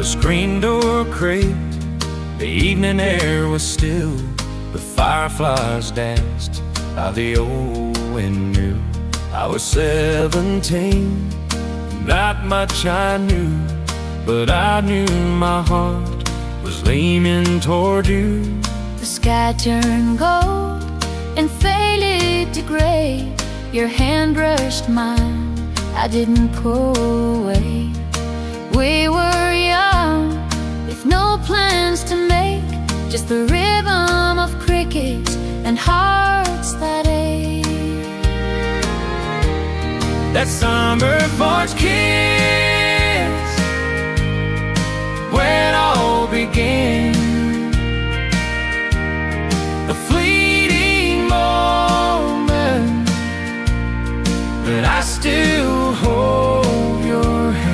screen door creaked, the evening air was still, the fireflies danced by the old windmill. I was 17, not much I knew, but I knew my heart was leaning toward you. The sky turned gold and faded to gray. Your hand brushed mine, I didn't pull away. We were young, with no plans to make, just the rhythm of crickets and hearts that ache. That summer porch kiss, where it all began, a fleeting moment, but I still hold your hand.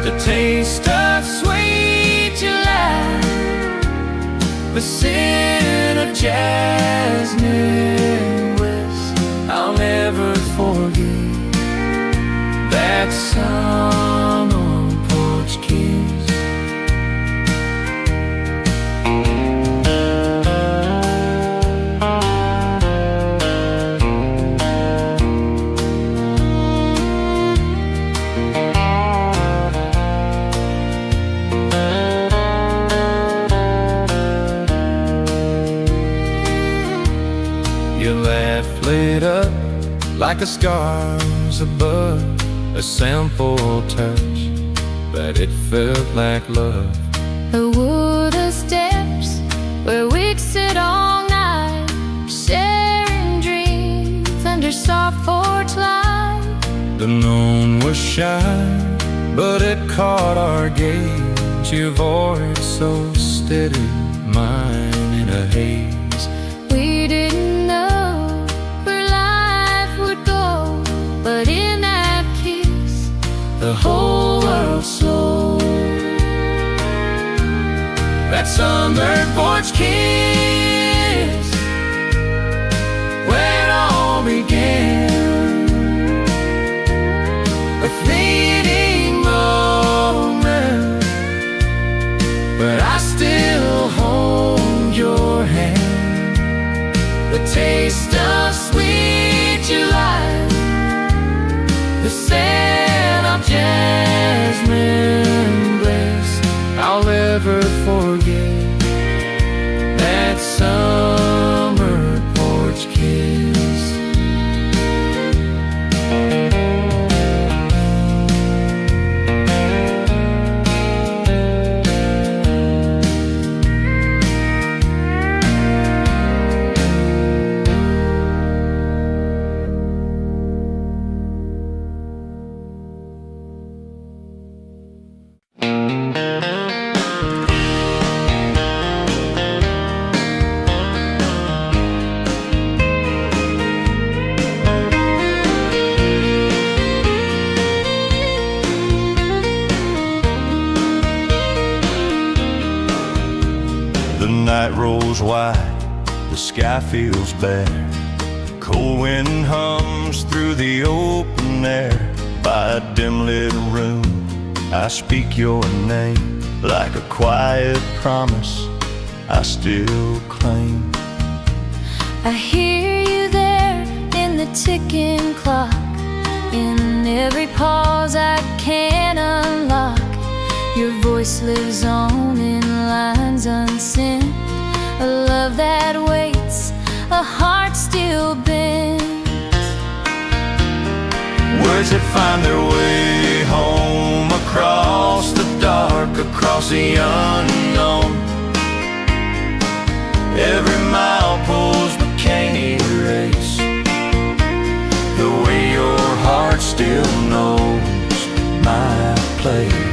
The taste of sweet July, the scent of jasmine west. I'll never forget that summer porch kiss. Your laugh lit up like the scars above, a simple touch, but it felt like love. The wooden steps where we'd sit all night, sharing dreams under soft porch light. The moon was shy, but it caught our gaze. Your voice so steady, mine in a haze. We didn't know where life would go, but in that kiss, The whole world slowed. That summer porch kiss, where it all began, a fleeting moment, but I still hold your hand. The taste of sweet July, the scent of jasmine bliss. I'll never forget that summer porch kiss. The night rolls wide, the sky feels bare. Cold wind hums through the open air. By a dim lit room, I speak your name. Like a quiet promise, I still claim. I hear you there in the ticking clock, in every pause I can't unlock. Your voice lives on in lines unsent, a love that waits, a heart still bends. Words that find their way home across the dark, across the unknown. Every mile pulls but can't erase the way your heart still knows my place.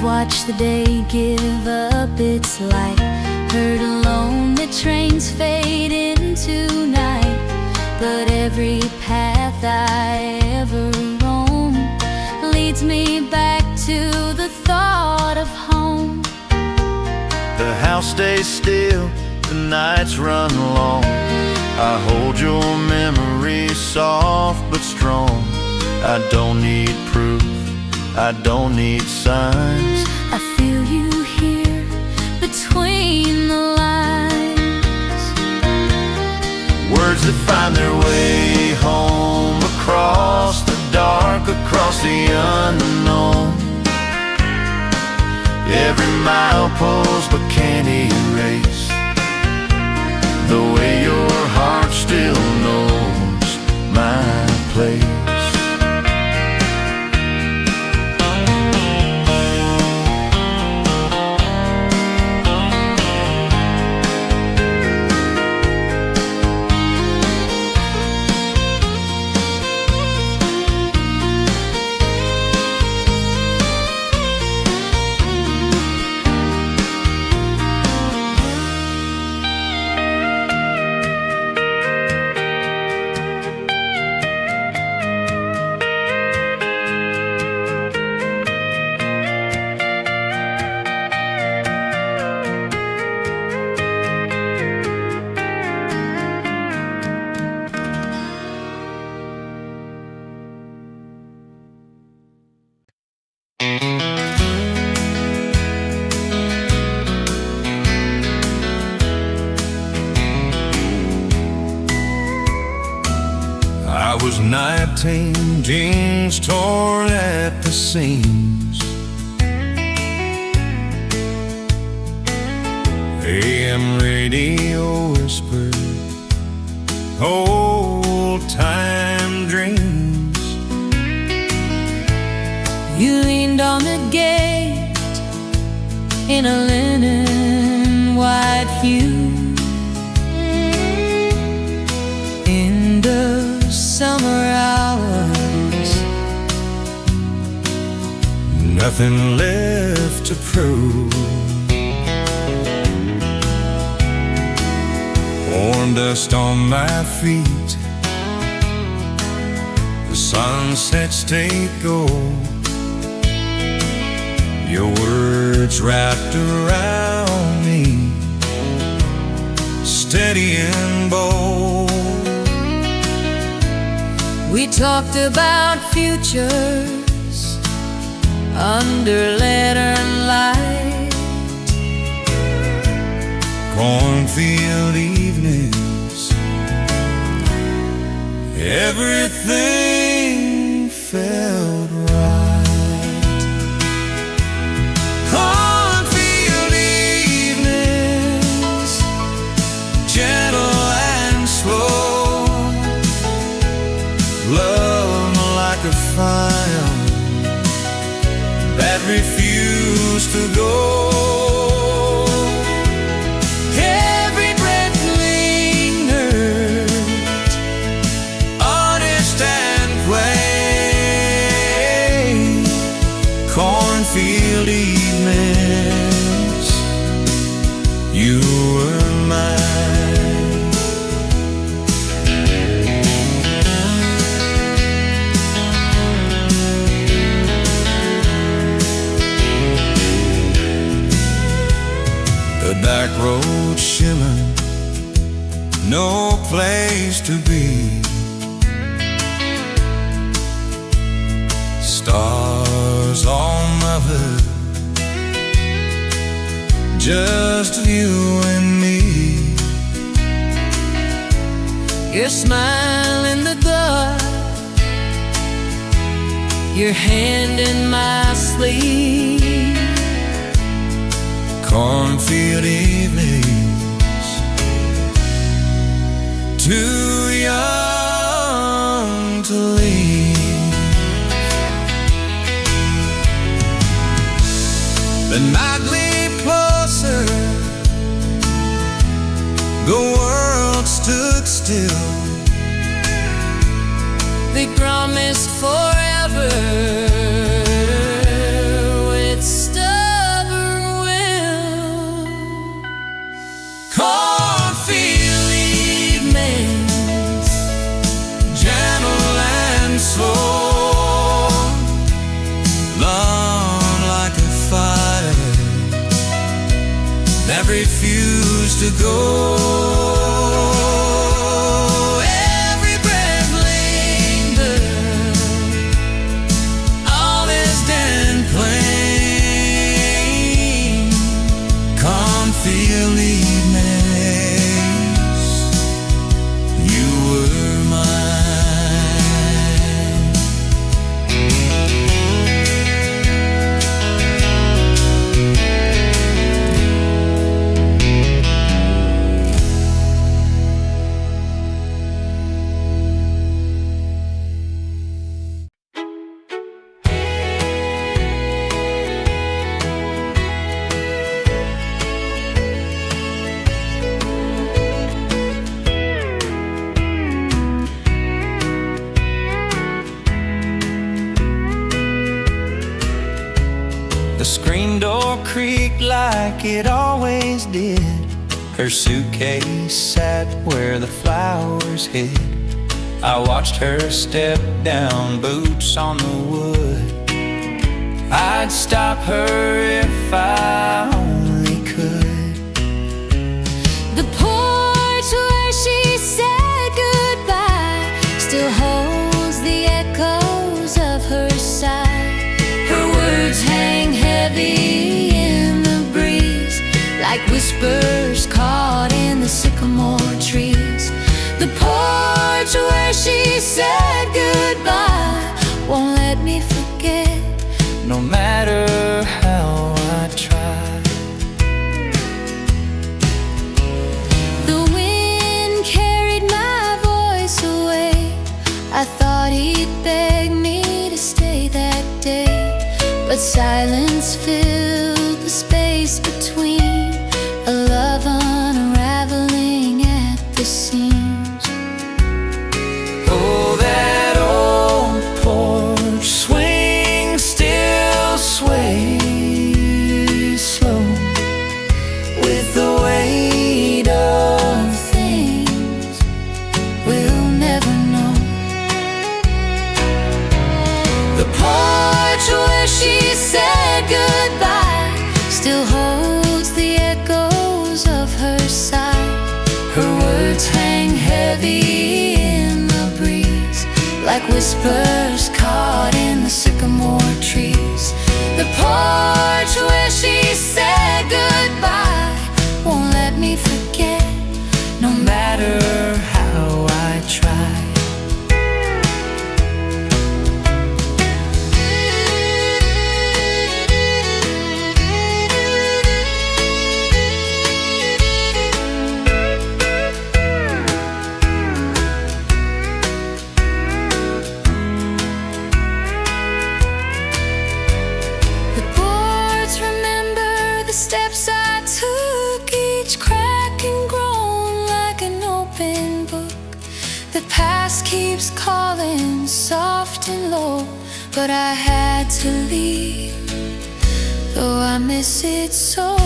Watch the day give up its light, heard alone the trains fade into night, but every path I ever roam leads me back to the thought of home. The house stays still, the nights run long. I hold your memory soft but strong. I don't need proof, I don't need signs. I feel you here between the lines. Words that find their way home across the dark, across the unknown. Every milepost but can't erase the way your heart still knows my place. I was 19, jeans torn at the seams. AM radio whispered old time dreams. You leaned on the gate in a linen white hue. In the summer hours, Nothing left to prove. Warm dust on my feet, the sunsets take gold. Your words wrapped around me, steady and bold. we talked about futures under lantern light. Cornfield evenings, everything felt right. Cornfield evenings, gentle and slow, love like a fire that refused to go. Every breath lingered, honest and plain. Cornfield evenings, you were mine. The back road shimmer, no place to be. Stars on my hood, just you and me. Your smile in the dark, your hand in my sleeve. Cornfield evenings, too young to leave. The night lay closer, the world stood still. They promised forever with stubborn will. Cornfield have refused to go. Every breath lingers, honest and plain. Come feel evenings, you were mine. The screen door creaked like it always did. Her suitcase sat where the flowers hid. I watched her step down, boots on the wood. I'd stop her if I only could. The porch where she said goodbye still holds the echoes of her sigh. Her words hang heavy in the breeze, like whispers caught in the sycamore trees. The porch where she said goodbye won't let me forget, No matter how I try. the wind carried my voice away. I thought he'd beg me to stay that day, but silence filled the space between, a love unraveling at the seams. Oh, that old porch swing still sways slow With the weight of things we'll never know. The porch where she said goodbye still holds the echoes of her sigh. Her words hang heavy in the breeze, like whispers caught in the sycamore trees. The porch where she said goodbye won't let me forget, no matter how I try. The boards remember the steps I took, each crack and grown like an open book. The past keeps calling soft and low, but I had to leave, though I miss it so.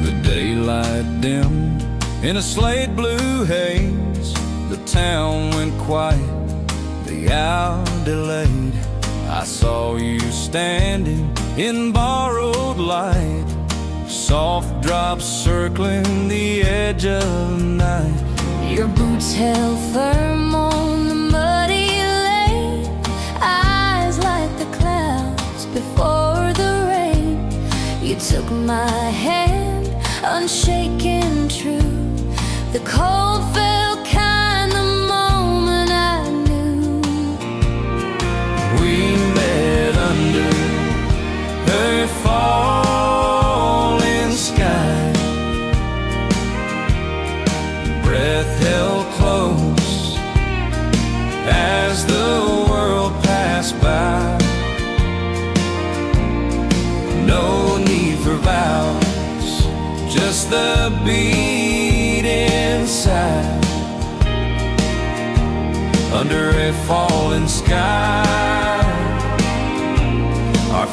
The daylight dimmed in a slate blue haze. The town went quiet, the hour delayed. I saw you standing in borrowed light, soft drops circling the edge of night. Your boots held firm on the muddy lane, eyes like the clouds before the rain. You took my hand, unshaken true. The cold felt kind the moment I knew. We met under her falling sky, breath held close as the world passed by. No need for vows, just the beat inside. Under a falling sky,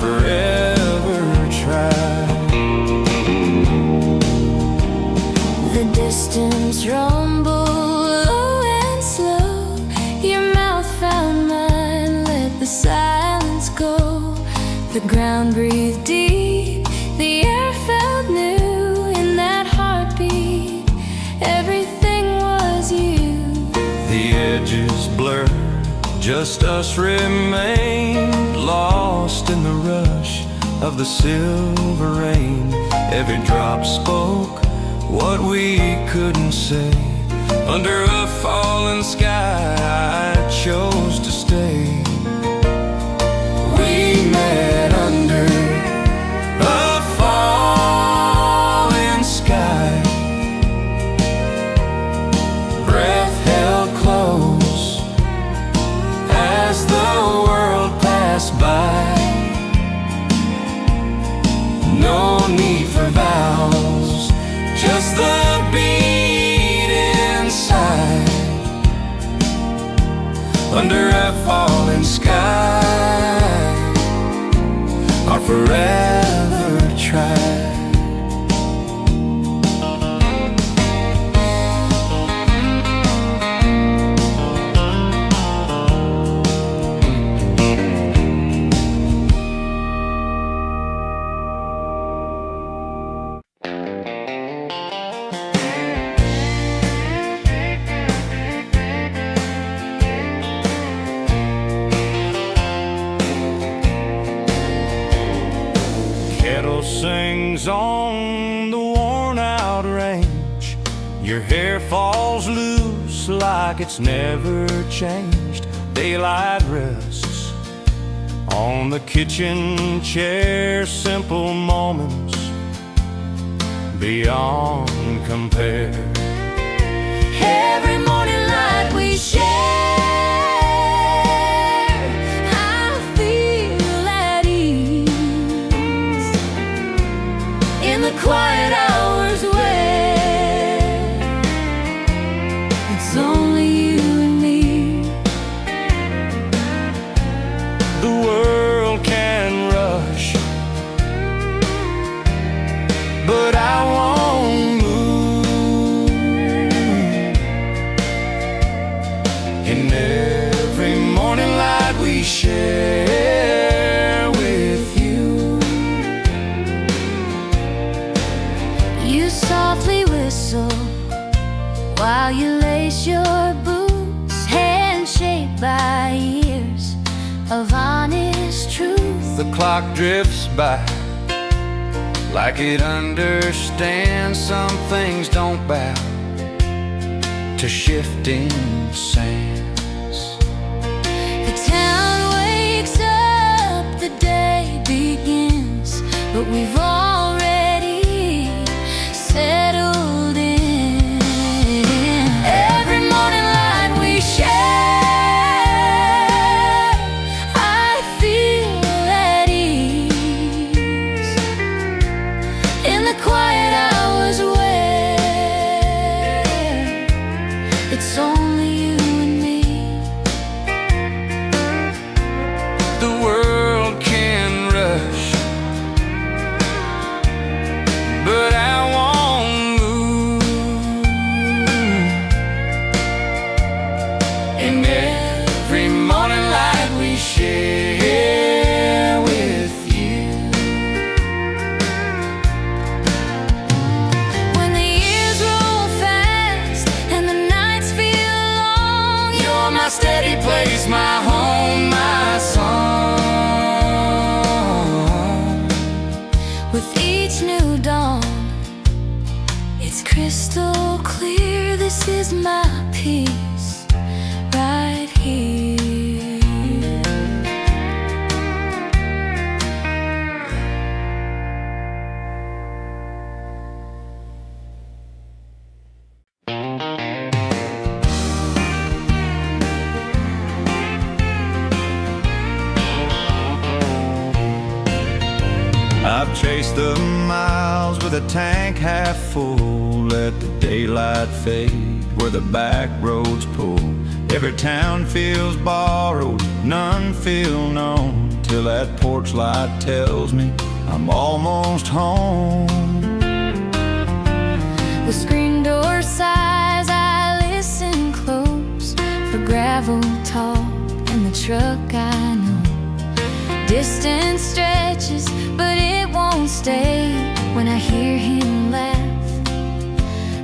forever try. The distance rumble low and slow. Your mouth found mine, let the silence go. The ground breathed deep, the air felt new. In that heartbeat, everything was you. The edges blurred, just us remained, lost in the rush of the silver rain. Every drop spoke what we couldn't say. Under a fallen sky, I chose to stay. We met under a falling sky, breath held close as the world passed by. No need for vows, just the beat inside. Under a falling sky, our forever tried. Kettle sings on the worn-out range. Your hair falls loose like it's never changed. Daylight rests on the kitchen chair. Simple moments beyond compare. Every morning light we share, I feel at ease in the quiet hours where it's only you and me. The world can rush, but I won't move. In every morning light we share with you. You softly whistle while you lace your boots, hand shaped by years of honest truth. The clock drifts by like it understands. Some things don't bow to shifting sands. The town wakes up, the day begins, but we've already settled in. Every morning light we share, I feel at ease in the quiet hours where it's only you and me. The world can rush, but I won't move. In every morning light we share with you. When the years roll fast and the nights feel long, You're my steady place, my home, my song. with each new dawn, it's crystal clear. This is my peace right here. I've chased the miles with a tank half full. Let the daylight fade where the back roads pull. Every town feels borrowed, none feel known, till till that porch light tells me I'm almost home. The screen door sighs, I listen close for gravel talk in the truck I know. Distance stretches, but it won't stay. When I hear him laugh,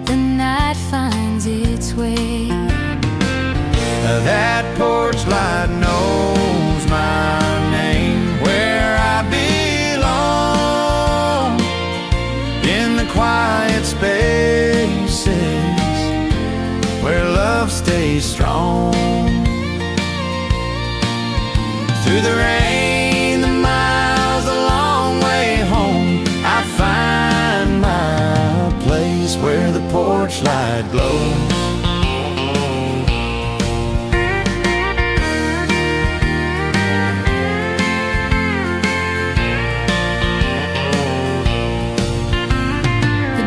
the night finds its way. That porch light knows my name, where I belong, in the quiet spaces where love stays strong. Through the rain, the miles, the long way home, I find my place where the porch light glows.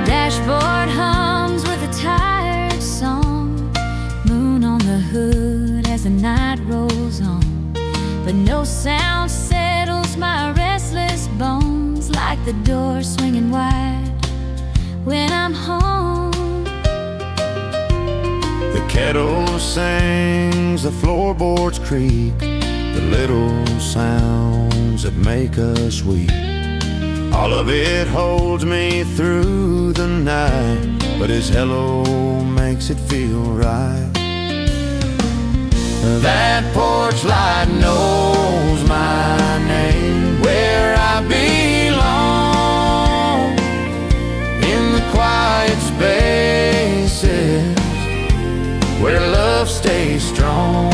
Dashboard hums with a tired song, moon on the hood as the night rolls on. But no sound settles my restless bones, like the door swinging wide when I'm home. The kettle sings, the floorboards creak, the little sounds that make us weep. All of it holds me through the night, but his hello makes it feel right. That porch light knows my name, where I belong, in the quiet spaces where love stays strong.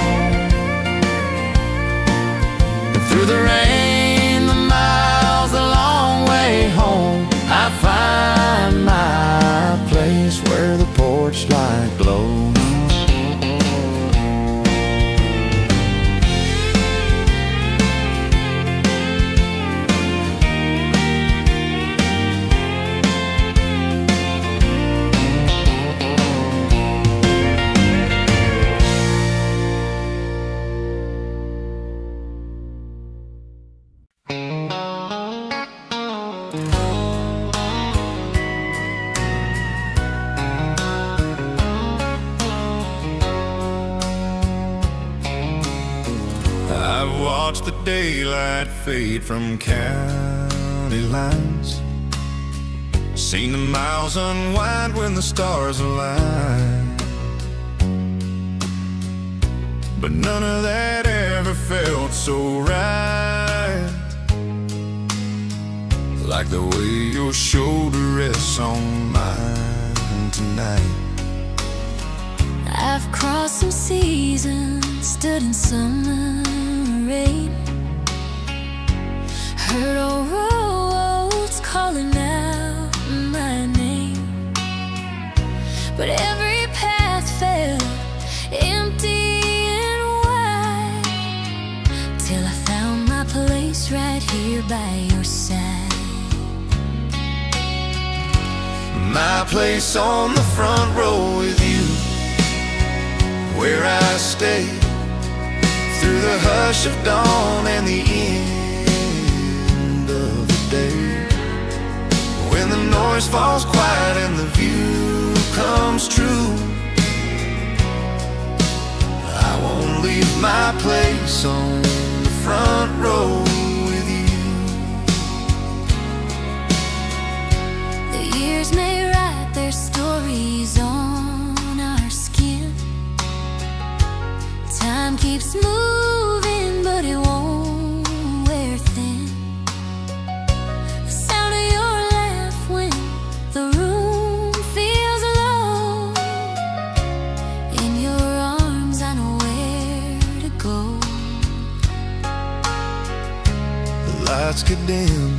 And through the rain, the miles, the long way home, I find my place where the porch light glows. I've watched the daylight fade from county lines, seen the miles unwind when the stars align. But none of that ever felt so right, like the way your shoulder rests on mine tonight. I've crossed some seasons, stood in summer rain, heard old roads calling out my name. But every path felt empty and wide, till I found my place right here by your side. My place on the front row with you, where I stay through the hush of dawn and the end of the day. When the noise falls quiet and the view comes true, I won't leave my place on the front row with you. The years may write their stories on our skin. Time keeps moving, but it won't wear thin. The sound of your laugh when the room feels alone. In your arms I know where to go. The lights get dim,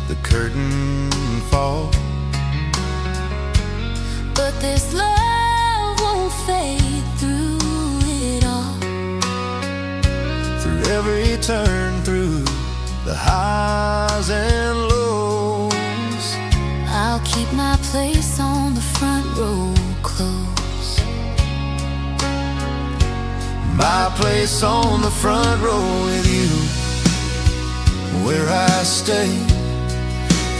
the curtain falls, but this love won't fade through it all. through every turn, through the highs and lows. I'll keep my place on the front row close. My place on the front row with you, stay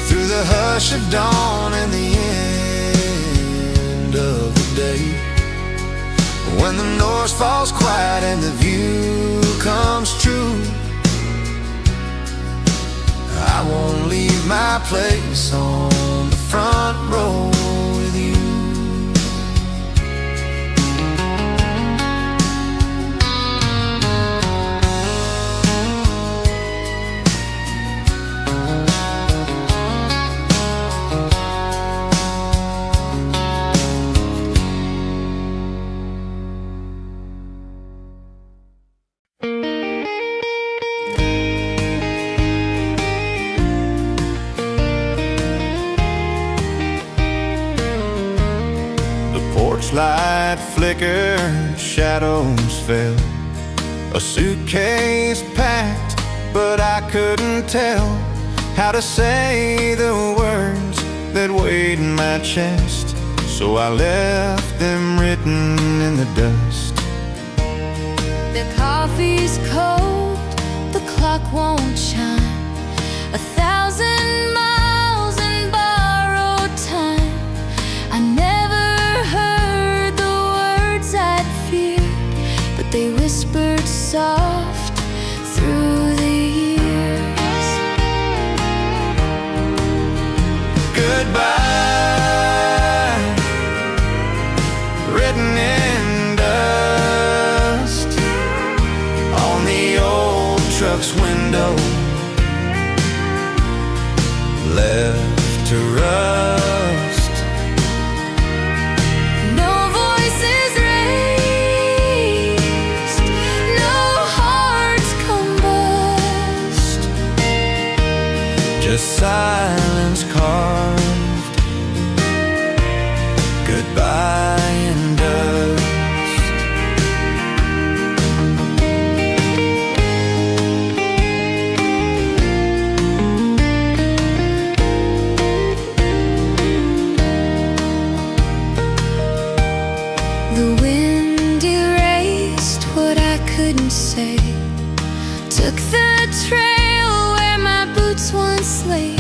through the hush of dawn and the end of the day. When the north falls quiet and the view comes true, I won't leave my place on the front row with you. Light flickered, shadows fell. A suitcase packed, but I couldn't tell how to say the words that weighed in my chest. So I left them written in the dust. The coffee's cold, the clock won't chime. 1,000 miles in borrowed time. I never heard the words I'd feared, but they whispered soft through the years. Goodbye, written in dust on the old truck's window, left to rust. No voices raised, no hearts combust, Just silence carved, goodbye in dust. The wind erased what I couldn't say, took the trail where my boots once laid.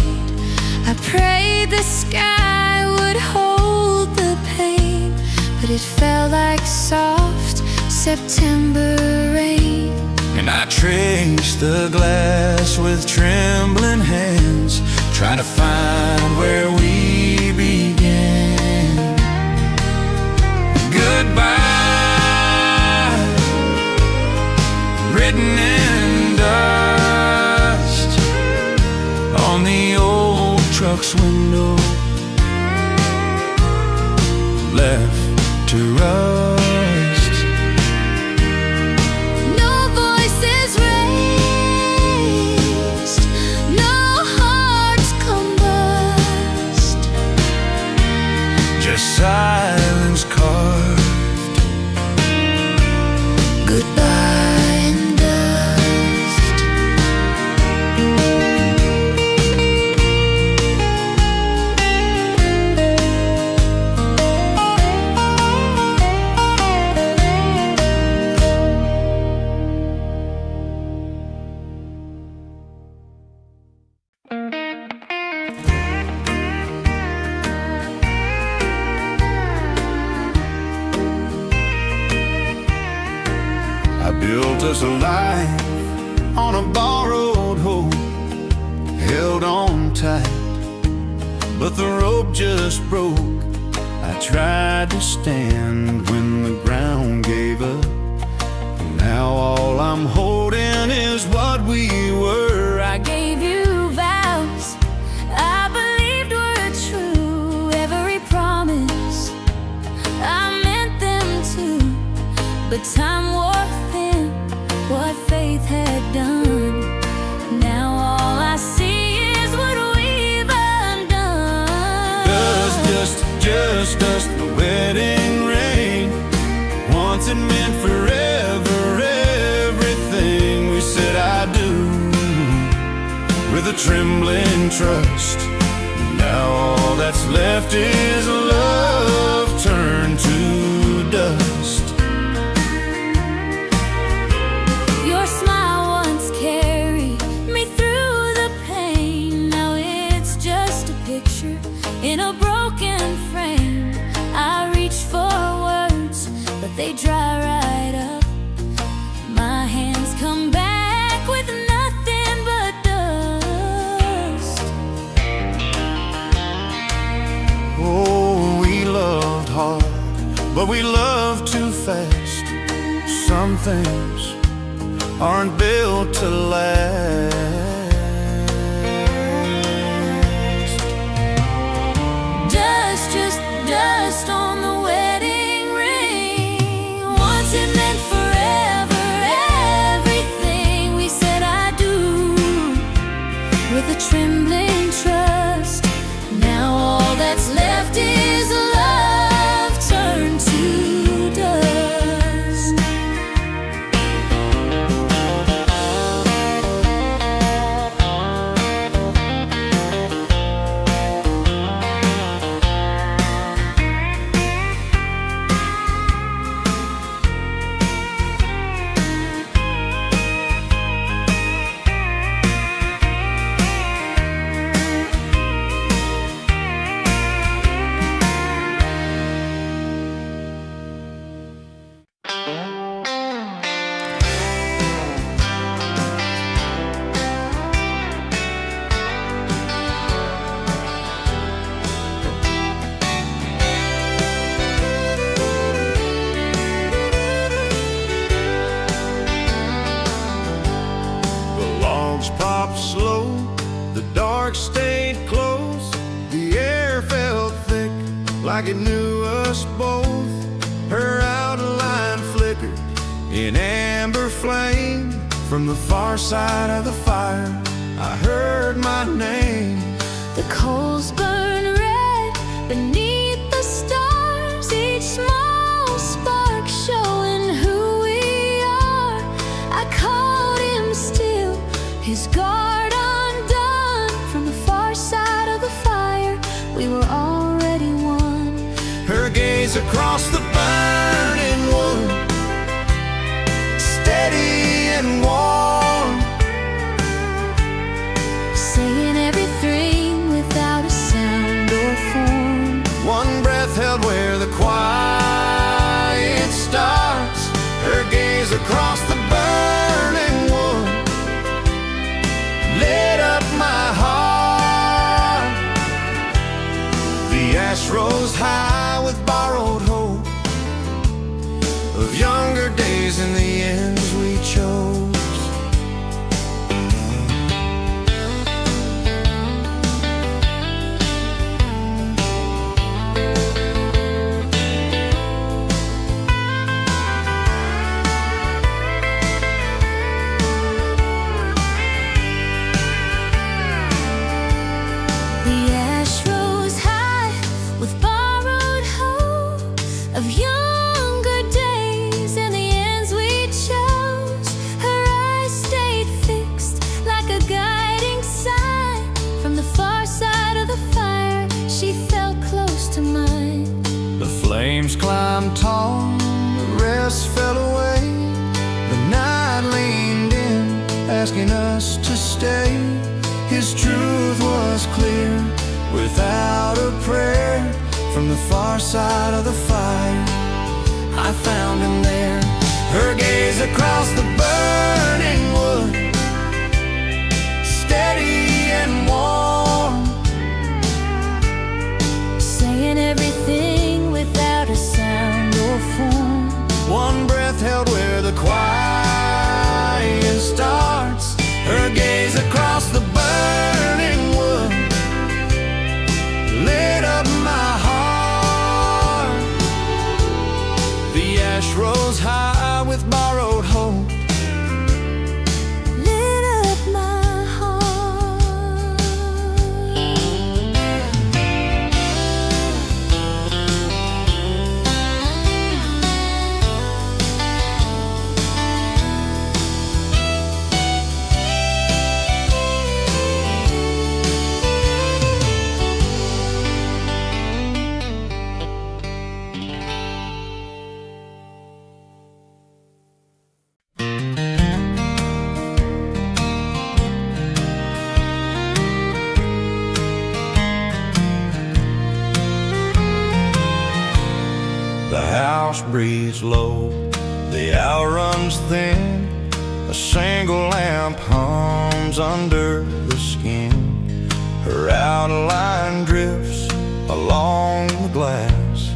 I prayed the sky would hold the pain, but it felt like soft September rain. And I traced the glass with trembling hands, trying to find where we began. Goodbye, written in dust on the old truck's window, left to rust. No voices raised, no hearts combust, Just silence carved, goodbye in dust. I built us a life on a borrowed hope, held on tight, but the rope just broke. I tried to stand when the ground gave up. Now all I'm holding is what we were. I gave you vows I believed were true. Every promise I meant them to, but time wore thin what faith had done. Now all I see is what we've undone. Just us, the wedding ring. Once it meant forever, everything we said I do, with a trembling trust. Now all that's left is love turned to dust. Your smile once carried me through the pain. like it knew us both. Her outline flickered in amber flame. From the far side of the fire, I heard my name. The coals burn red beneath the stars, each small spark showing who we are. I called him still, his guard undone. From the far side of the fire, we were already one. Her gaze across the burning wood, steady and warm, saying everything without a sound or form. one breath held where the quiet starts. Her gaze across the burning wood lit up my heart. The ash rose high with borrowed hope of younger days and the ends we chose. The ash rose high with borrowed hope of younger days and the ends we chose. Her eyes stayed fixed like a guiding sign. From the far side of the fire, she felt close to mine. The flames climbed tall, the rest fell away. The night leaned in, asking us to stay. His truth was clear, without a prayer. From the far side of the fire, I found him there. Her gaze across the burning wood, steady and warm, Saying everything without a sound or form. one breath held where the quiet starts. Her gaze across the burning wood lit up my heart. The ash rose high with borrowed hope. Lit up my heart. The house breathes low, the hour runs thin. A single lamp hums under the skin. Her outline drifts along the glass,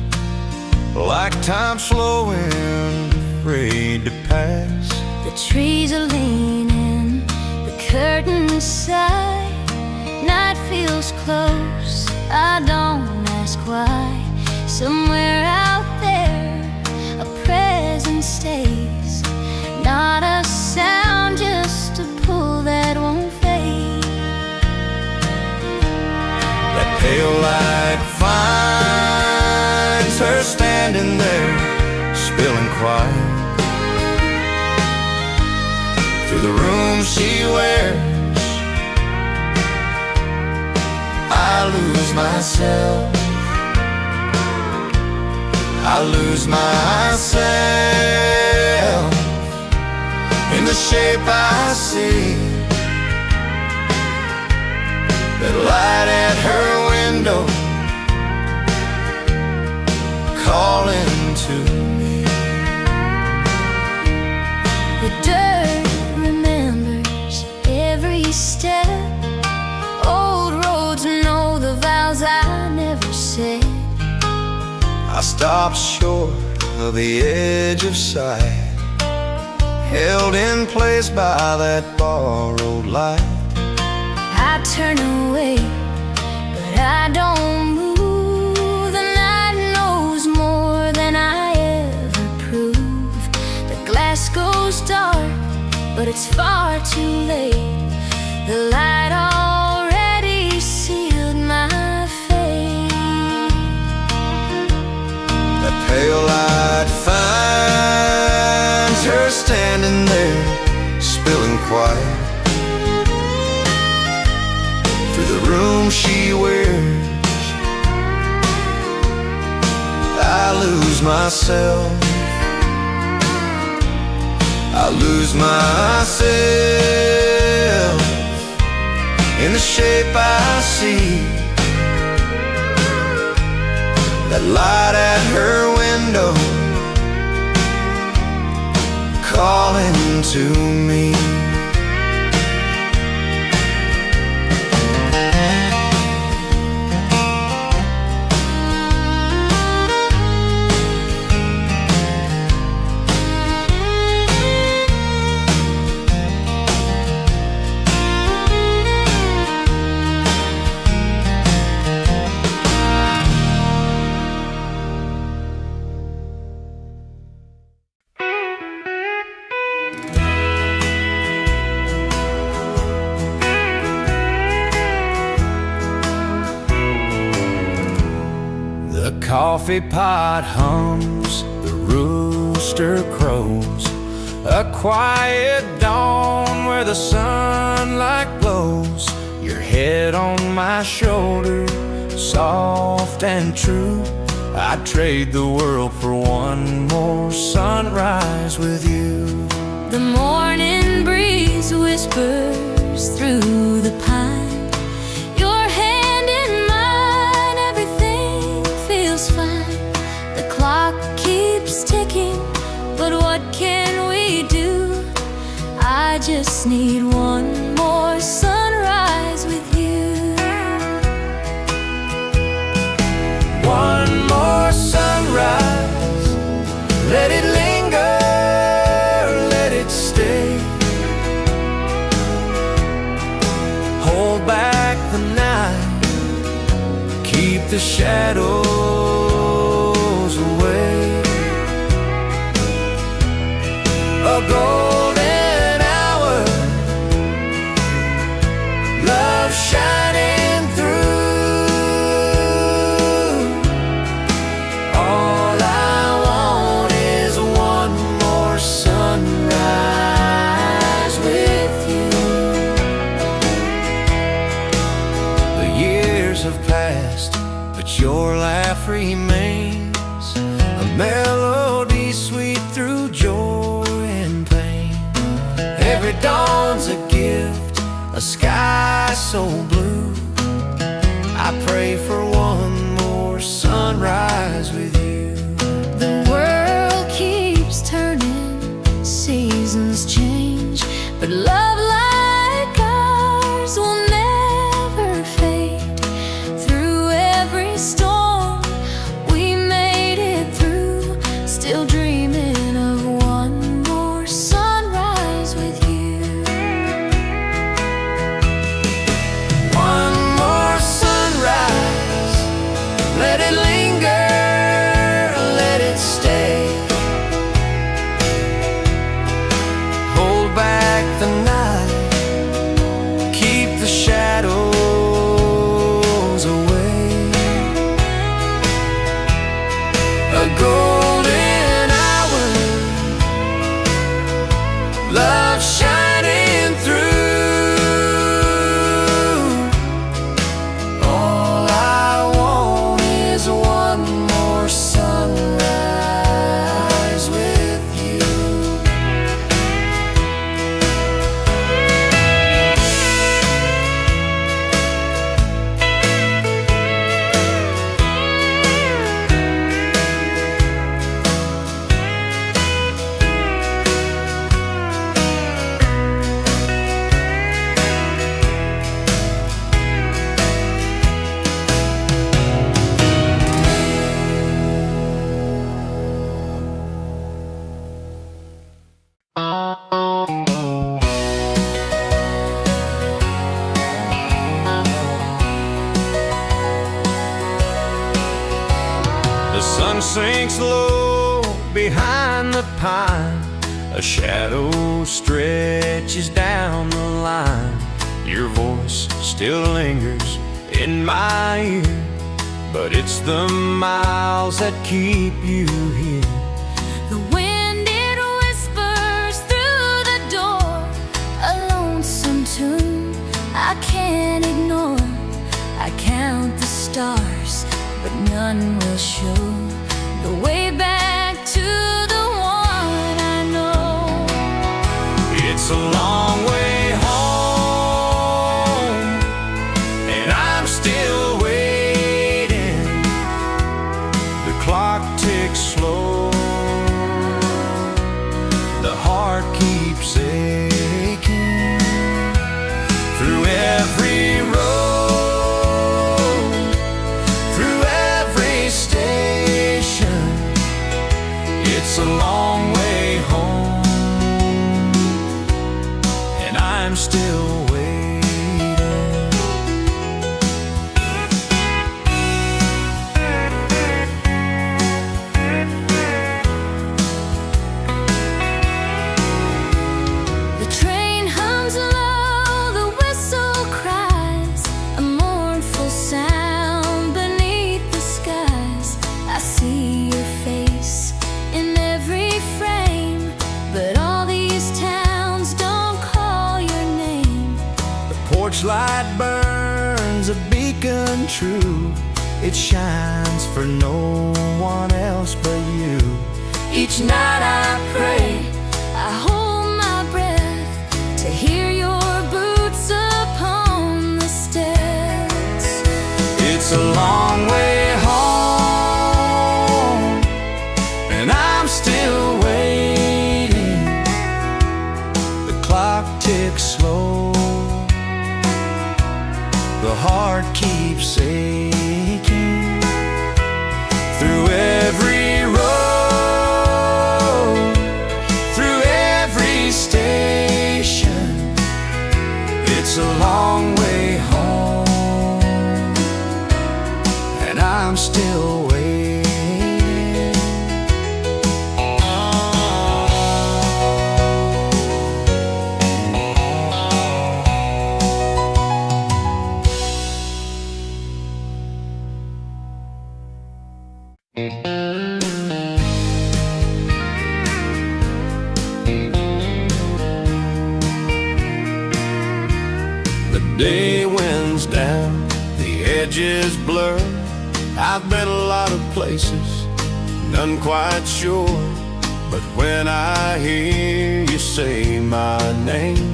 like time slowing, afraid to pass. The trees are leaning, the curtains sigh. Night feels close, I don't ask why. Somewhere out there, a presence stays. Not a sound, just a pull that won't fade. That pale light finds her standing there, spilling quiet through the room she wears. I lose myself, I lose myself in the shape I see. That light at her window calling to me. The dirt remembers every step. Old roads know the vows I never said. I stopped short of the edge of sight, held in place by that borrowed light. I turn away, but I don't move. The night but it's far too late. The light already sealed my fate. That pale light finds her standing there, spilling quiet through the room she wears. I lose myself, I lose myself in the shape I see. That light at her window calling to me. The coffee pot hums, the rooster crows, a quiet dawn where the sunlight glows. Your head on my shoulder, soft and true. I'd trade the world for one more sunrise with you. The morning breeze whispers through the pine. Your hand in mine, everything feels fine. The clock keeps ticking, but what can we do? I just need one more sunrise with you. One more sunrise, let it linger, let it stay. Hold back the night, keep the shadows away. A golden hour, love shining through. All I want is one more sunrise with you. The years have passed, but your laugh remains, a melody sweet through joy and pain. Every dawn's a gift, a sky so blue. I pray for one more sunrise with you. The world keeps turning, seasons change, but love like ours will never fade. Through every storm, we made it through, still dreaming of one more sunrise with you. One more sunrise, let it linger, let it stay. Hold back the night, keep the shadows away. A golden hour, love shining through. All I want is one more sunrise with you. The sun sinks low behind the pine, A shadow stretches down the line. Your voice still lingers in my ear, but it's the miles that keep you here. The wind, it whispers through the door, a lonesome tune I can't ignore. I count the stars, but none will show the way back to the one I know. It's a long way home, and I'm still waiting. The clock ticks slow, the heart keeps aching. Through every road, through every station, it's a long way home, and I'm still waiting. The train hums low, the whistle cries, a mournful sound beneath the skies. I see your face in every frame, but all these towns don't call your name. The porch light burns a beacon true. It shines for no one else but you. Each night I pray, I hold my breath to hear your boots upon the steps. It's a long way home, and I'm still waiting. The clock ticks slow, the heart keeps aching. Through every road, through every station, it's a long way home, and I'm still waiting. The day winds down, the edges blur. I've been a lot of places, none quite sure, but when I hear you say my name,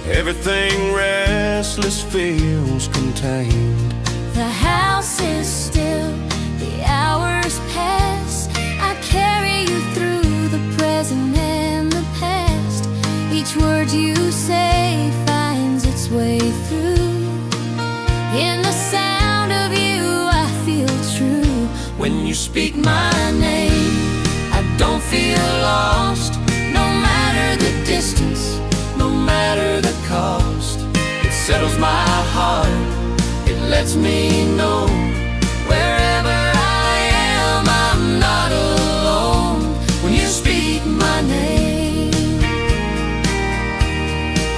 everything restless feels contained. The house is still, the hours pass. I carry you through the present and the past. Each word you say finds its way through. In the sound of you I feel true. When you speak my name, I don't feel lost. No matter the distance, no matter the cost, it settles my heart, it lets me know wherever I am, I'm not alone. When you speak my name,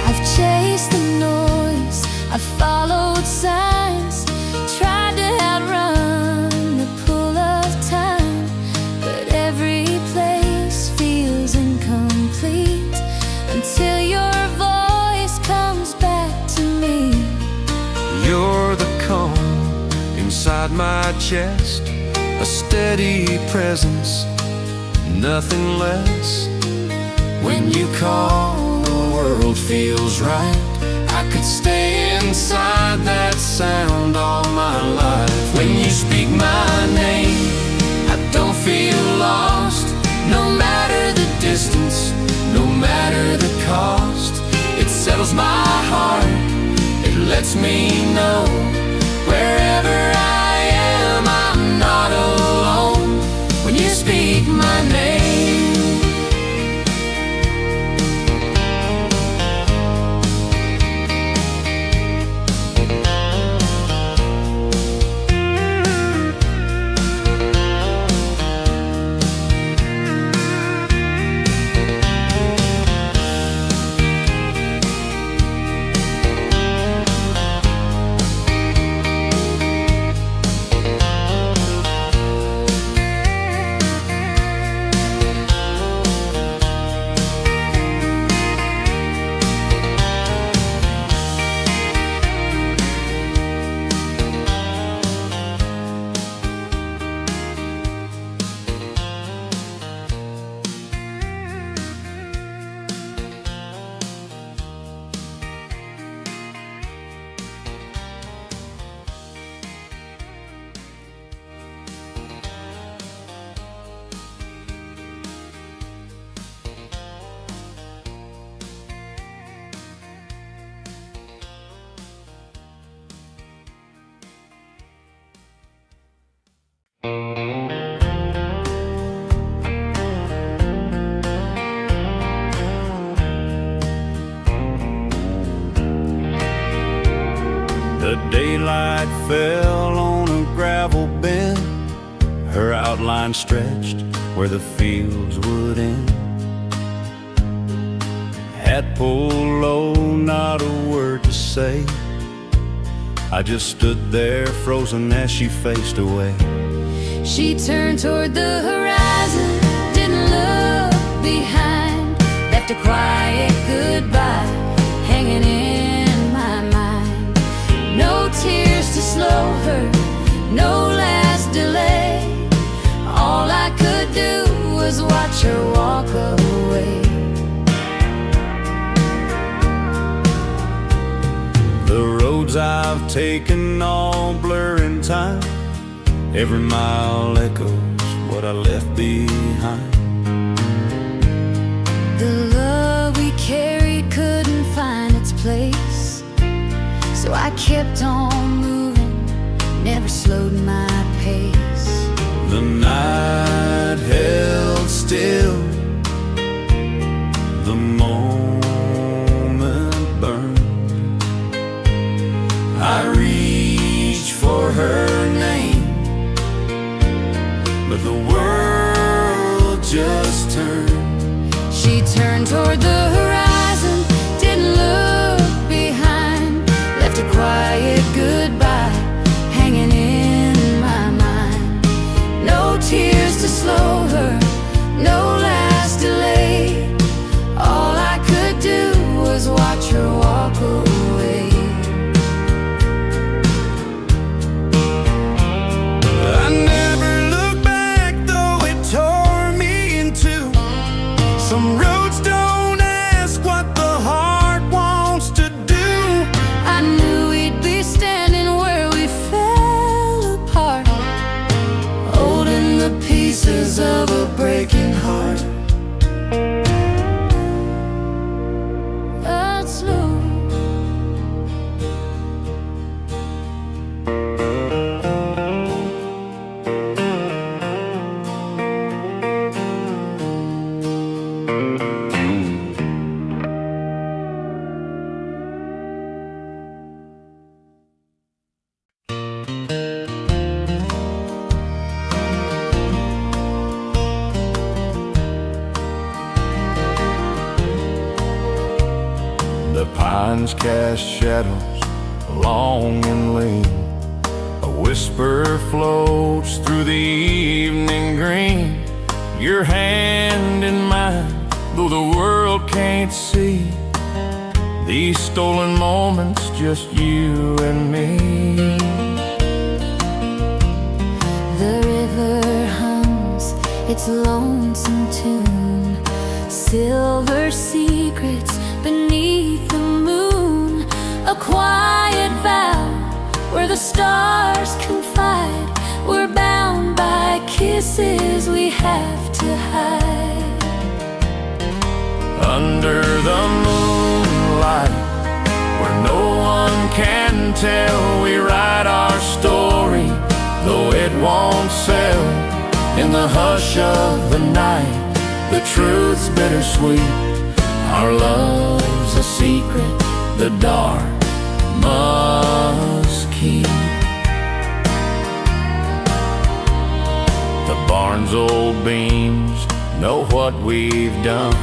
I've chased the noise, I've followed signs, tried to outrun the pull of time, but every place feels incomplete until your voice comes back to me. You're the calm inside my chest, a steady presence, nothing less. When you call, the world feels right. I could stay inside that sound all my life. When you speak my name, I don't feel lost. No matter the distance, no matter the cost, it settles my heart, it lets me know wherever I am, I'm not alone. When you speak my name, The daylight fell on a gravel bed. Her outline stretched where the fields would end. Hat pulled low, not a word to say. I just stood there frozen as she faced away. She turned toward the horizon, didn't look behind, left a quiet goodbye hanging in my mind. No tears to slow her, no last delay. All I could do was watch her walk away. The roads I've taken all blur in time. Every mile echoes what I left behind. The love we carried couldn't find its place, so I kept on moving, never slowed my pace. The night held still, the moment burned. I reached for her name, but the world just turned. She turned toward the horizon, didn't look behind, left a quiet goodbye hanging in my mind. No tears to slow her, no last delay. All I could do was watch her walk away. I never looked back, though it tore me in two. Some roads don't ask what the heart wants to do. I knew we'd be standing where we fell apart, holding the pieces of a breaking heart. That's slow. The pines cast shadows long and lean. A whisper floats through the evening green. Your hand in mine, though the world can't see. These stolen moments, just you and me. The river hums its lonesome tune, silver secrets beneath the moon. A quiet vow where the stars confide. We're bound by kisses we have to hide. Under the moonlight, where no one can tell, we write our story, though it won't sell. In the hush of the night, the truth's bittersweet. Our love's a secret the dark must keep. The barn's old beams know what we've done.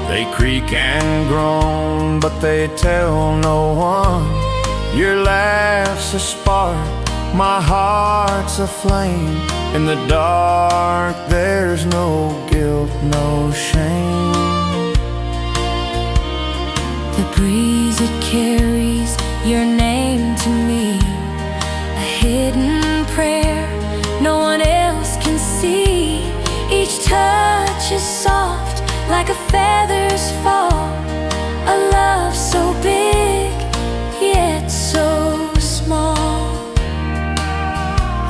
They creak and groan, but they tell no one. Your laugh's a spark, my heart's a flame. In the dark there's no guilt, no shame. The breeze, it carries your name to me, a hidden prayer no one else can see. Each touch is soft like a feather's fall, a love so big yet so small.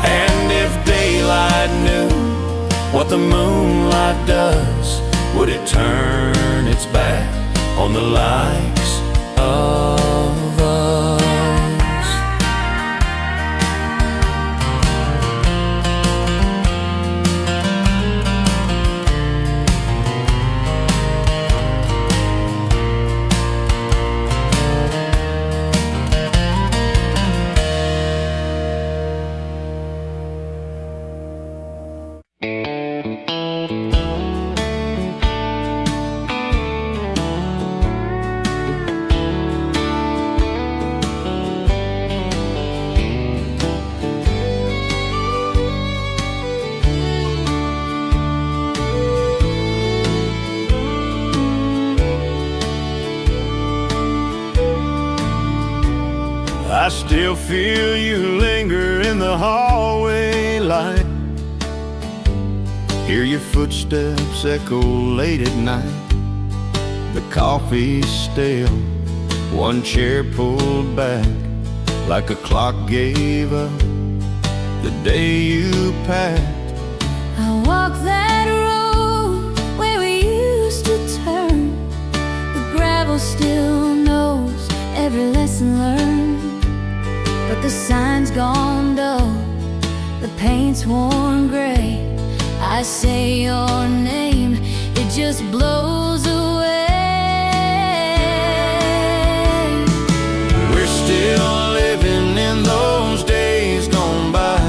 And if daylight knew what the moonlight does, would it turn its back on the likes of us? I still feel you linger in the hallway light. Hear your footsteps echo late at night. The coffee's stale, one chair pulled back, like a clock gave up the day you passed. I walk that road where we used to turn. The gravel still knows every lesson learned, but the sign's gone dull, the paint's worn gray. I say your name, it just blows away. We're still living in those days gone by,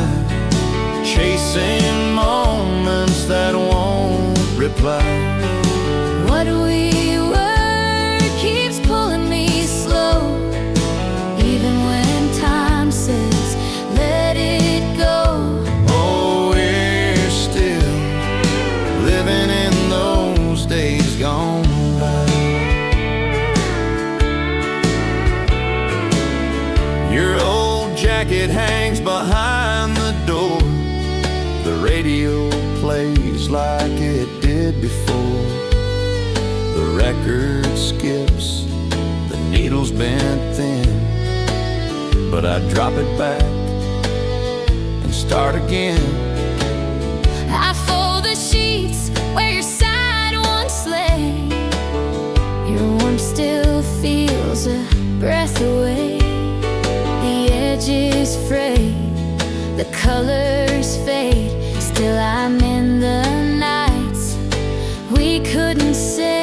chasing moments that won't reply. What we were keeps pulling me slow, even when time says let it go. Oh, we're still living in those days gone by. Your old jacket hangs behind the door. The radio plays like it did before. The record skips, the needle's bent thin, but I drop it back and start again. I fold the sheets where your side once lay. Your warmth still feels a breath away. The edges fray, the colors fade. Still I'm in the nights we couldn't save.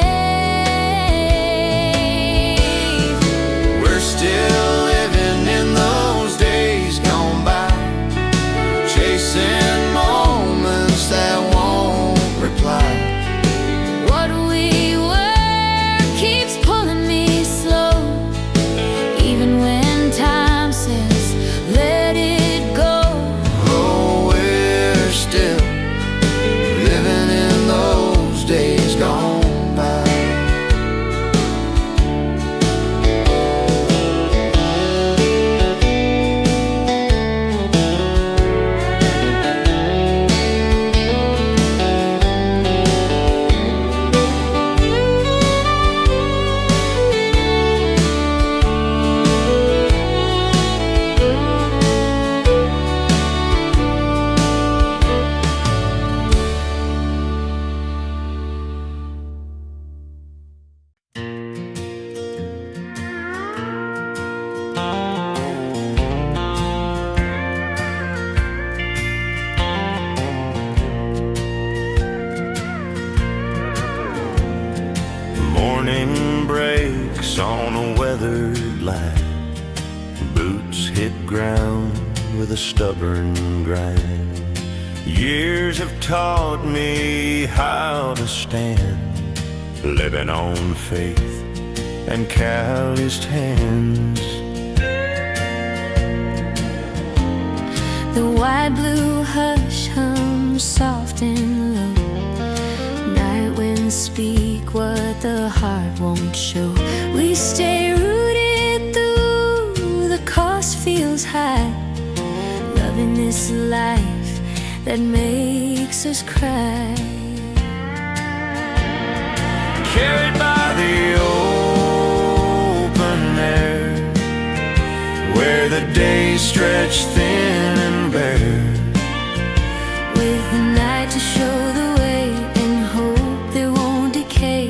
We're still living in those days gone by, chasing moments that won't reply. What we were keeps pulling me slow, even when time says let it go. Oh, we're still living in those days gone by. Morning breaks on a weathered light. Boots hit ground with a stubborn grind. Years have taught me how to stand, living on faith and calloused hands. The wide blue hush hums soft and low. Night winds speak what the heart won't show. We stay rooted through, the cost feels high. Loving this life that makes us cry. Carried by the open air, where the days stretch thin and bare. With the night to show the way and hope that won't decay.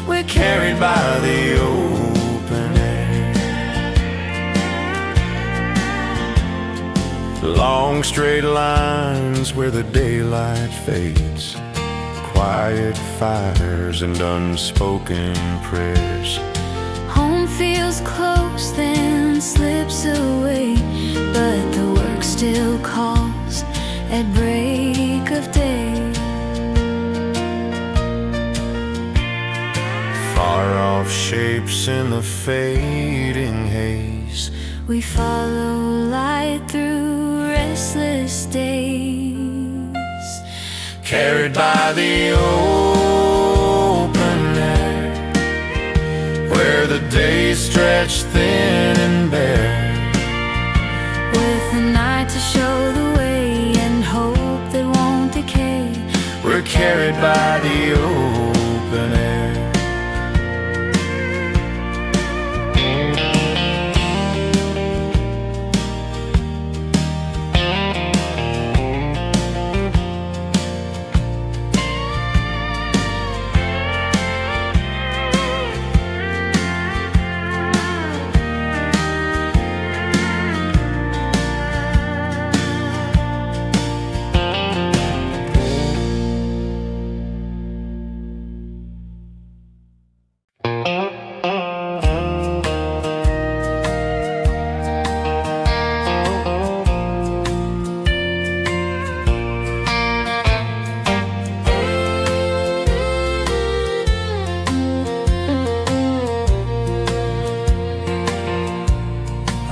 We're Carried by the open air. Long straight lines where the daylight fades, quiet fires and unspoken prayers. Home feels close, then slips away, but the work still calls at break of day. Far off shapes in the fading haze, We follow light through restless days. carried by the open air, where the days stretch thin and bare.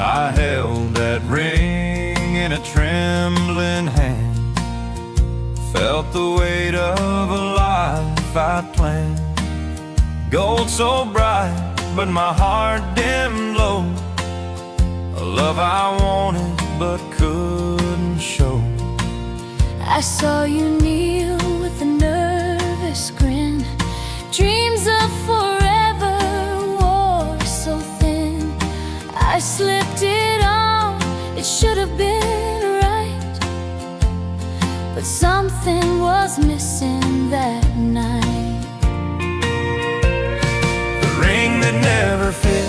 I held that ring in a trembling hand, felt the weight of a life I'd planned. Gold so bright, but my heart dimmed low, a love I wanted but couldn't show. I saw you kneel with a nervous grin. Dreams of forever wore so thin. I slipped it on, it should have been right, but something was missing that night. The ring that never fit,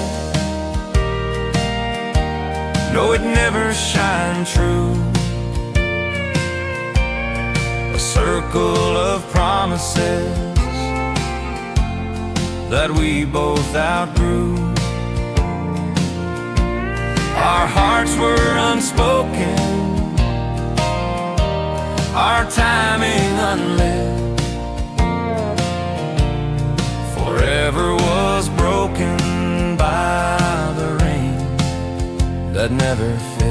no, it never shined true. A circle of promises that we both outgrew. Our hearts were unspoken, our timing unlit. Forever was broken by the ring that never fit.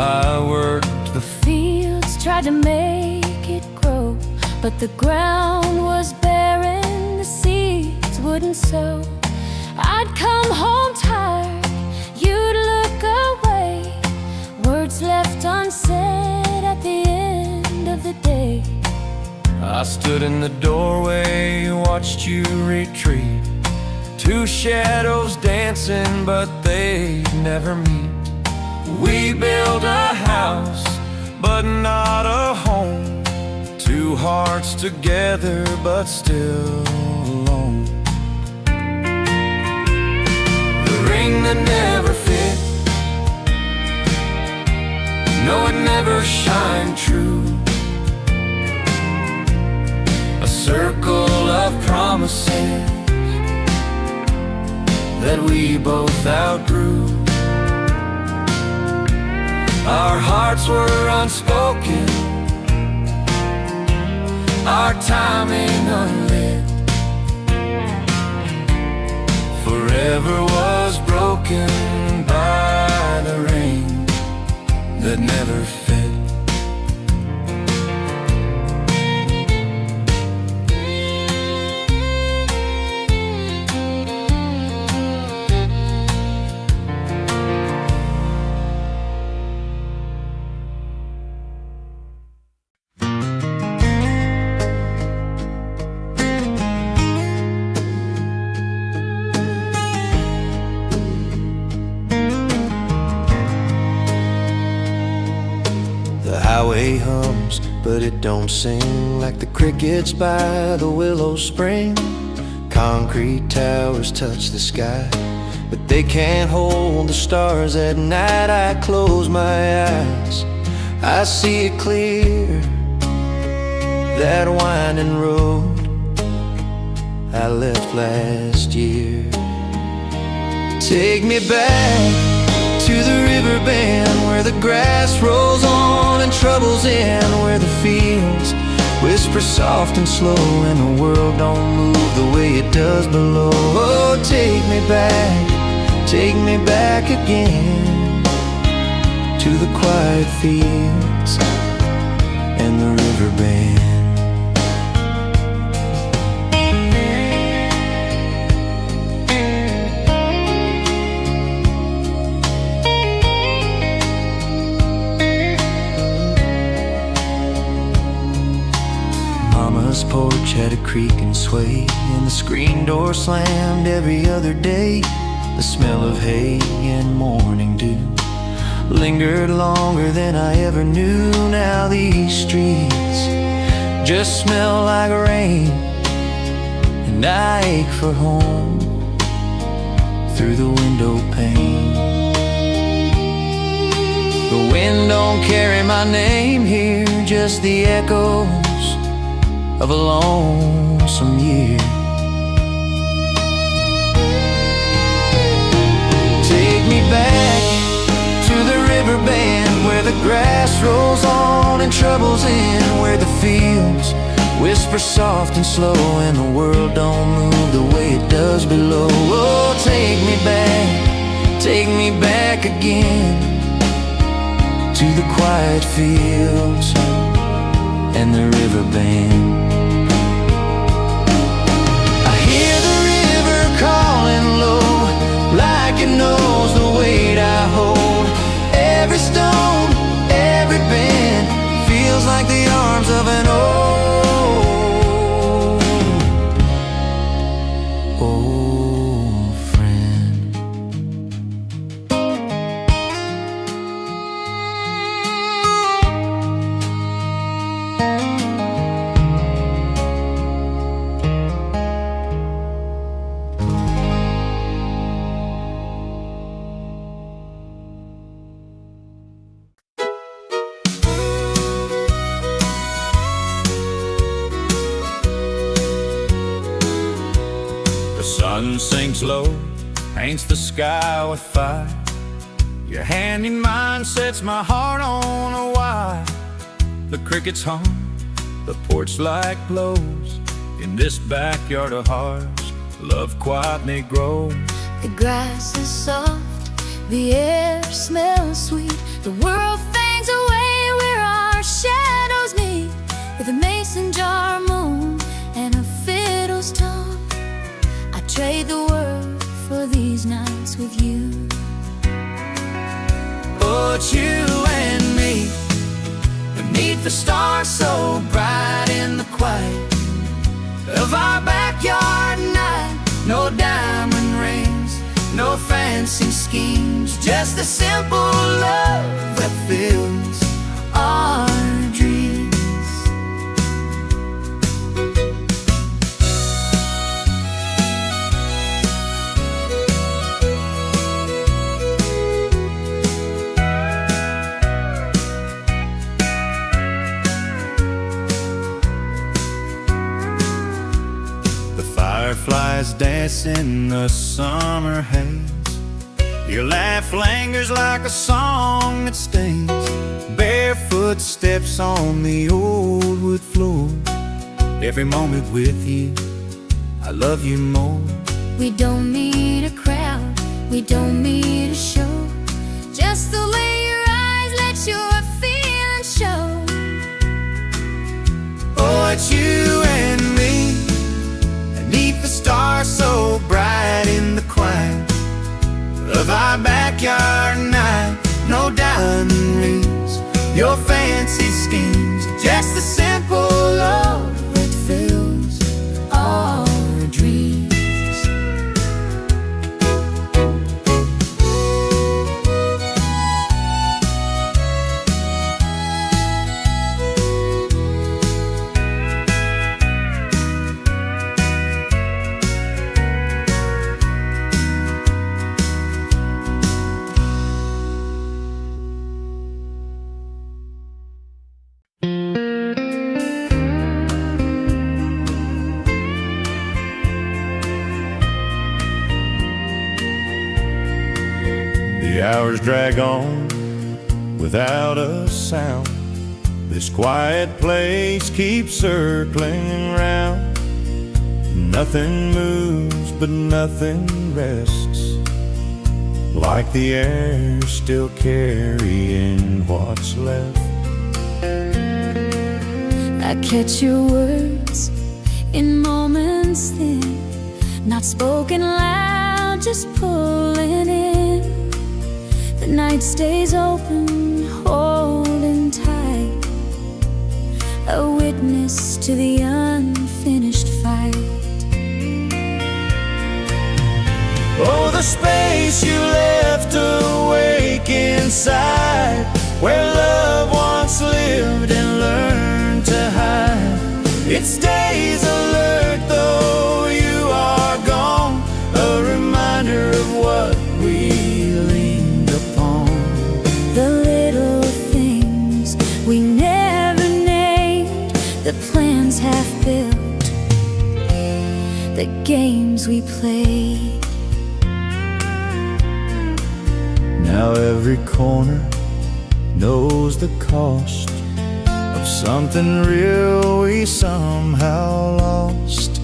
I worked the Fields tried to make it grow, but the ground was barren, the seeds wouldn't sow. I'd come home tired, you'd look away, words left unsaid at the end of the day. I stood in the doorway, watched you retreat. Two shadows dancing, but they'd never meet. We built a house, but not a home. Two hearts together, but still alone. The ring that never fit, no, it never shined true. A circle of promises that we both outgrew. Our hearts were unspoken, our timing unlit. Forever was broken by the ring that never fit. The highway hums, but it don't sing like the crickets by the willow spring. Concrete towers touch the sky, but they can't hold the stars at night. I close my eyes, I see it clear, that winding road I left last year. Take me back to the river bend where the grass rolls on and trouble's in, where the fields whisper soft and slow and the world don't move the way it does below. Oh, take me back again to the quiet fields and the river bend. Mama's porch had a creak and sway, and the screen door slammed every other day. The smell of hay and morning dew lingered longer than I ever knew. Now these streets just smell like rain, and I ache for home through the window pane. The wind don't carry my name here, just the echoes of a lonesome morning trouble's in, where the fields whisper soft and slow, and the world don't move the way it does below. Oh, take me back again, to the quiet fields and the river bend. I hear the river calling low, like it knows the weight I hold. Every stone, every bend feels like the arms of an old friend. The sun sinks low, paints the sky with fire. Your hand in mine sets my heart on a wire. The crickets hum, the porch light glows. In this backyard of ours, love quietly grows. The grass is soft, the air smells sweet. The world fades away where our shadows meet, with a mason jar moon and a fiddle's tone. I trade the world for these nights with you. But you and me, beneath the stars so bright in the quiet of our backyard night. No diamond rings, no fancy schemes, just a simple love that fills our dreams. Fireflies dance in the summer haze. Your laugh lingers like a song that stays. Barefoot steps on the old wood floor. Every moment with you, I love you more. We don't need a crowd, we don't need a show, just the way your eyes let your feelings show. Oh, it's you and me, beneath the stars so bright in the quiet of our backyard night. No diamond rings, your fancy schemes, just a simple love that fills our dreams. The hours drag on without a sound. This quiet place keeps circling round. Nothing moves, but nothing rests, like the air still carrying what's left. I catch your words in moments thin, not spoken loud, just pulling in. The night stays open, holding tight, a witness to the unfinished fight. Oh, the space you left awake inside, where love once lived and learned to hide. It stays alert though you are gone, a reminder of what we leaned upon. The little things we never named, the plans half built, the games we played. Now every corner knows the cost, something real we somehow lost.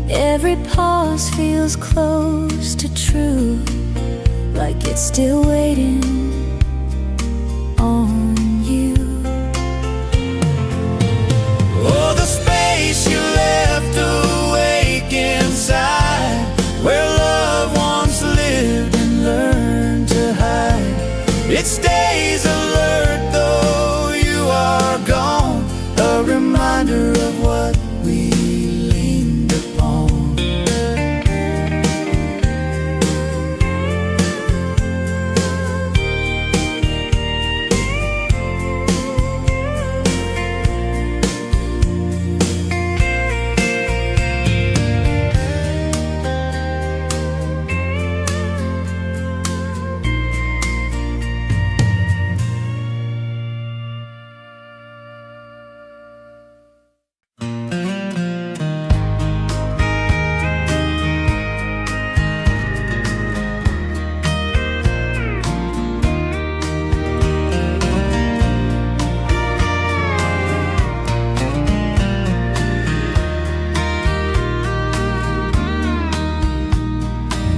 Every pause feels close to true, like it's still waiting on you. Oh, the space you left awake inside, where love once lived and learned to hide. It stays alert though you are gone, a reminder of what we leaned upon.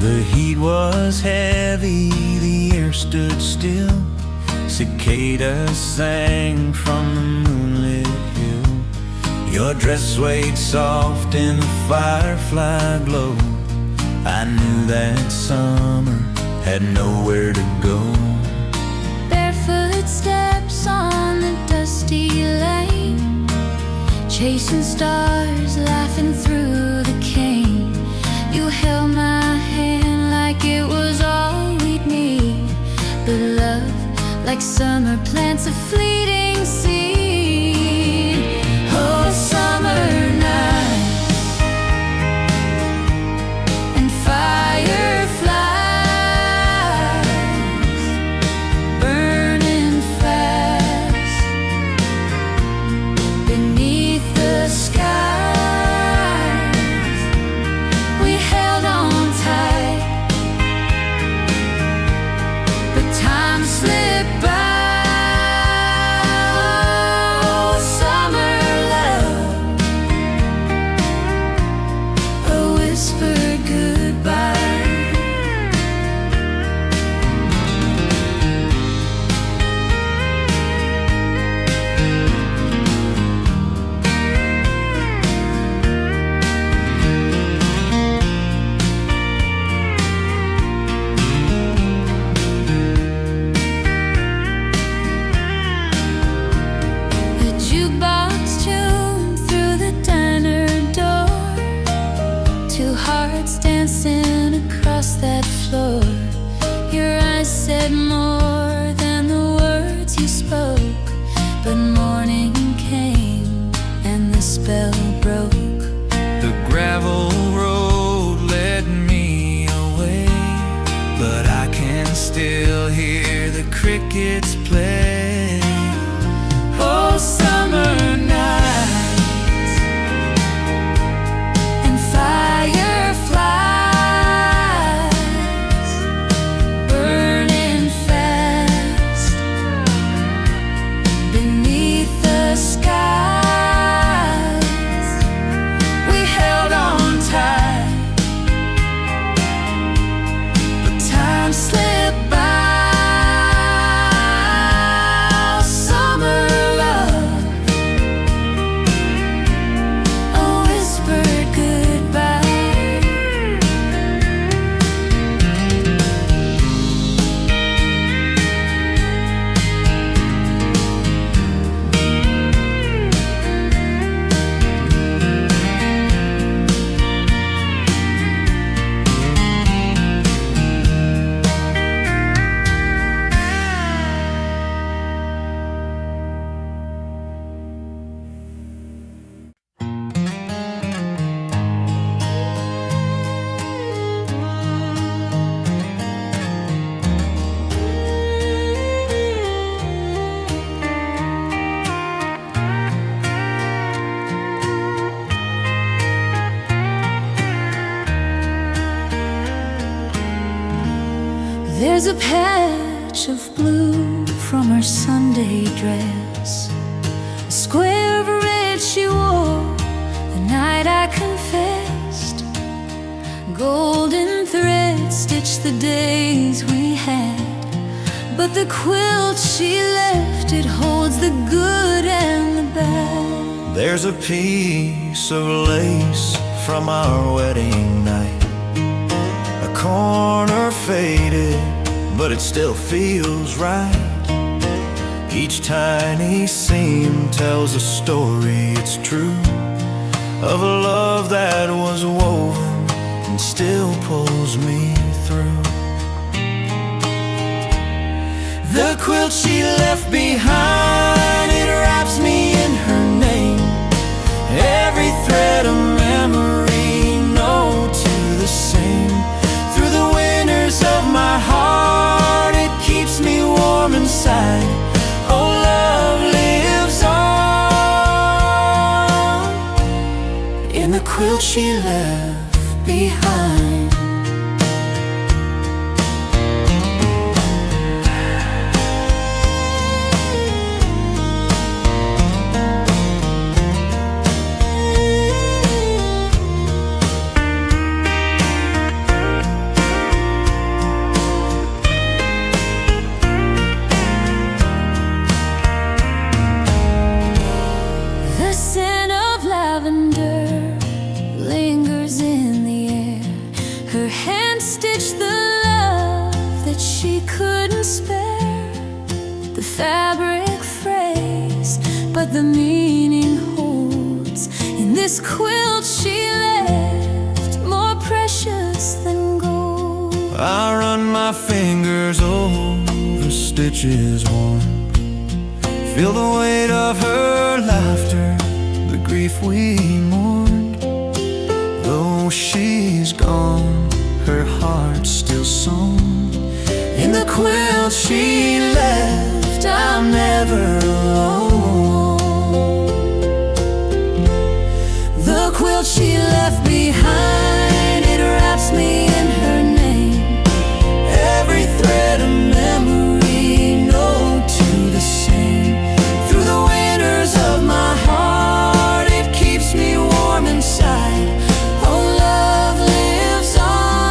The heat was heavy, the air stood still. Cicadas sang from the moonlit hill. Your dress swayed soft in the firefly glow. I knew that summer had nowhere to go. Barefoot steps on the dusty lane, chasing stars, laughing through the cane. You held my hand like it was all we'd need, but love, like summer, plants a fleeting seed. Oh, summer nights and fireflies burning fast beneath the sky. We held on tight, but time slipped by. Oh, summer love, a whispered goodbye. The jukebox tuned through the diner door, two hearts dancing across that floor. Your eyes said more than the words you spoke, but morning came and the spell broke. The gravel road led me away, but I can still hear the crickets play. Oh, summer nights and fireflies burning fast beneath the skies. We held on tight, but time slipped by. Summer love, a whispered goodbye. There's a patch of blue from her Sunday dress the square of red she wore the night I confessed. Golden thread stitched the days we had, but the quilt she left, it holds the good and the bad. There's a piece of lace from our wedding night, a corner faded, but it still feels right. Each tiny seam tells a story, it's true, of a love that was woven and still pulls me through. The quilt she left behind, it wraps me in her name. Every thread a memory, no two the same. Through the winters of my heart, it keeps me warm inside. Oh, love lives on in the quilt she left behind. The scent of lavender lingers in the air. Her hand stitched the love that she couldn't spare. The fabric frays, but the meaning holds. In this quilt she left, more precious than gold. I run my fingers over stitches worn, feel the weight of her laughter, the grief we mourned. Though she's gone, her heart's still sewn. In the quilt she left, I'm never alone. The quilt she left behind, it wraps me in her name. Every thread a memory, no two the same. Through the winters of my heart, it keeps me warm inside. Oh, love lives on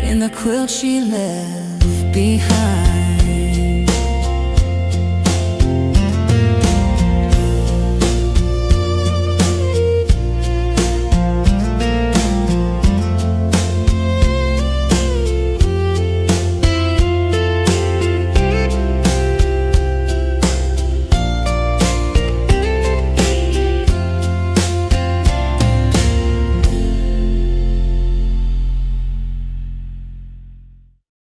in the quilt she left behind.